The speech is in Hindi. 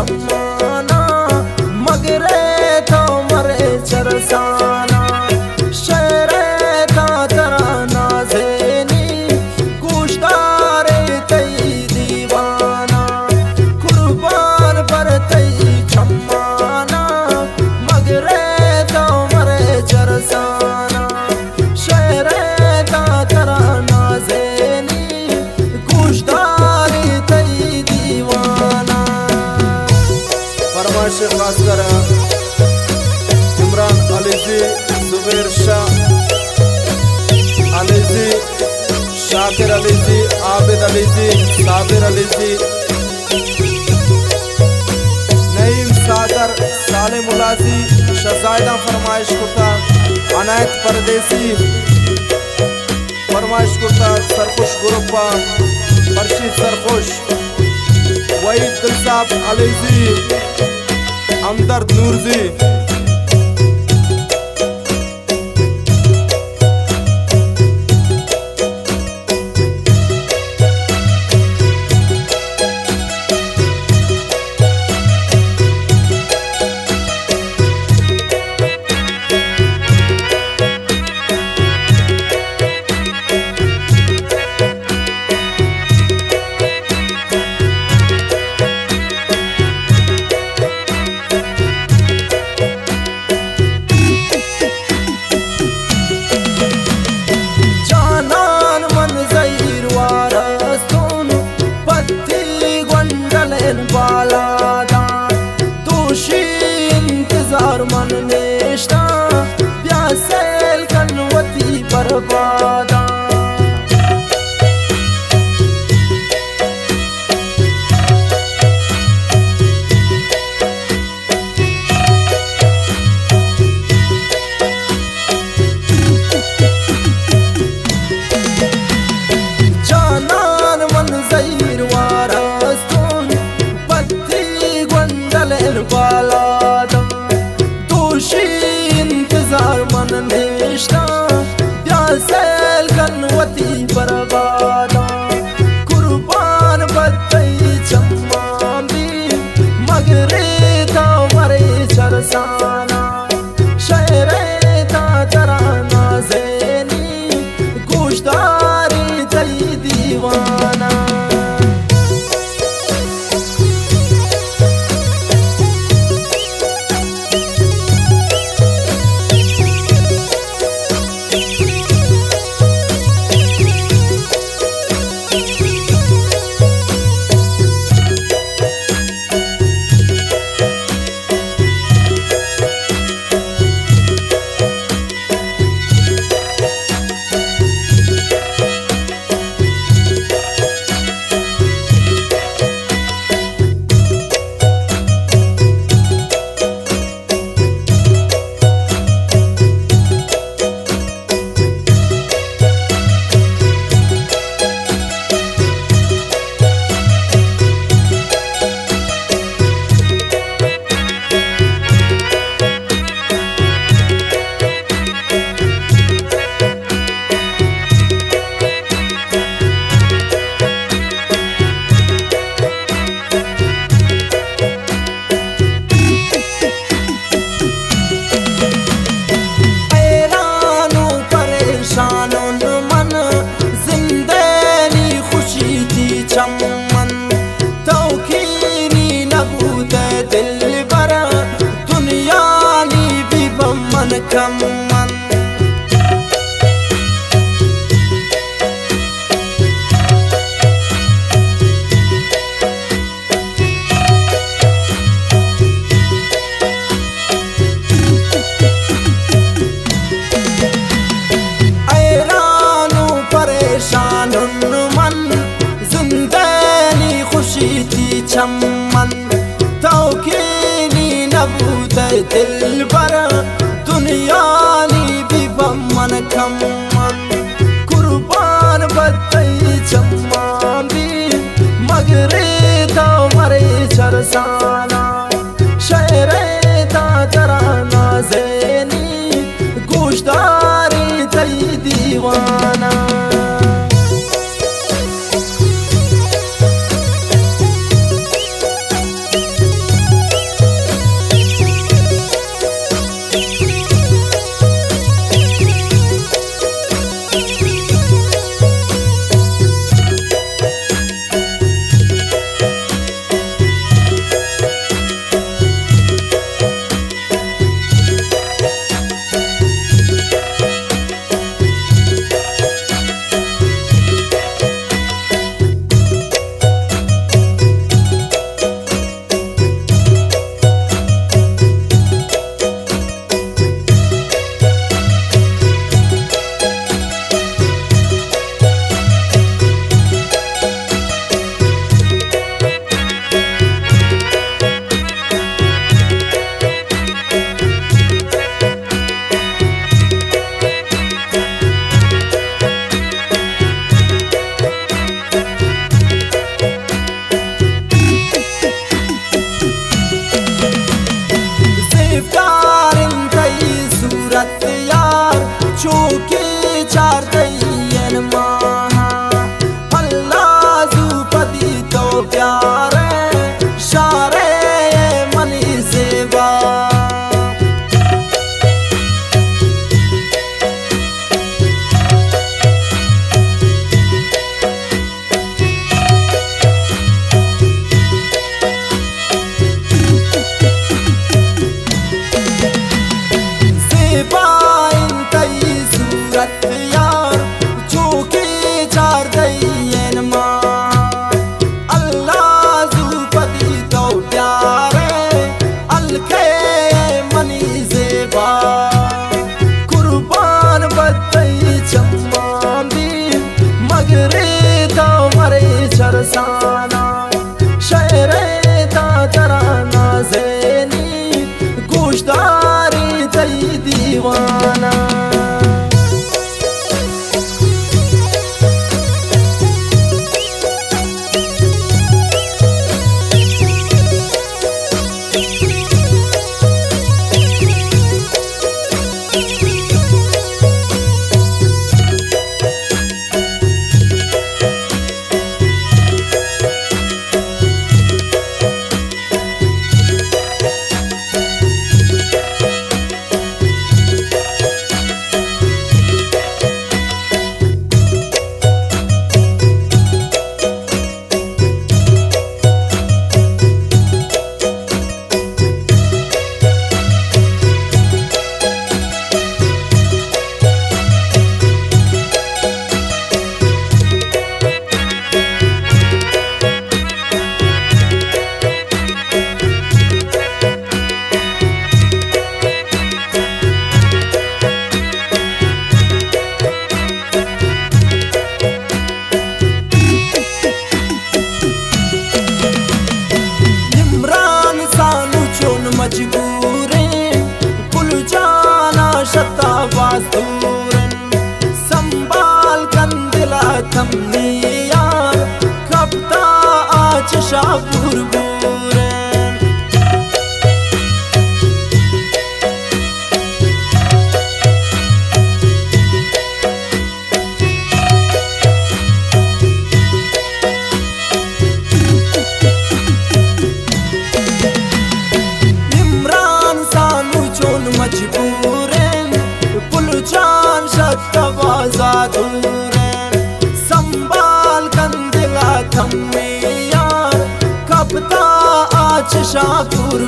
चम्माना मगरे तो मरे चरसाना शेरे ता तराना ज़ेनी कुश्तारे तई दीवाना कुर्बान पर तई चम्माना मगरे तो मरे चरसाना शेरे ता तराना ज़ेनी कुश्तारे तई दीवाना। फरमाइश खास कर इमरान अलीजी, जुबैर शाह अलीजी, शाकिर अलीजी, आबिद अलीजी, साबिर अलीजी, नईम सागर, सालिम उलाजी, शहजादा फरमाइश कुर्ता, अनायत परदेसी फरमाइश कुर्ता, सरखुश गुरुप्पा, बर्शीद सरखुश, वहीद दिलसाब अलीजी, हमदर्द नूरजी। बालादान दोषी इंतजार मन नेश्ता प्यासेल कनवती बर्बादा जानान मन ज़हीर वारस्तून बालादा दोषी इंतजार मन नेश्ता प्यासेल कनवती बर्बादा कुर्बान बत्तई चम्मांदी मगरे ता मरे चरसाना शेरे ता तराना ज़ेनी कुश्तारी तई दीवाना। चम्मन तौकीनी नबूत दिल बर दुनियानी भी बमन कमन ऐरानू परेशान मन चम्मन तौकीनी नबूत दिल बर दुनियानी भी बमन कमन कुर्बान बत्तई चम्मांदी मगरे ता मरे चरसाना शेरे ता तराना ज़ेनी कुश्तारी तई दीवाना। शाहपुर बुरे इमरान सानू चोन मजबूरें पुलचान शक्तवाजादूरें संभाल कंदिला थम्मे यार कपता आज शाहपुर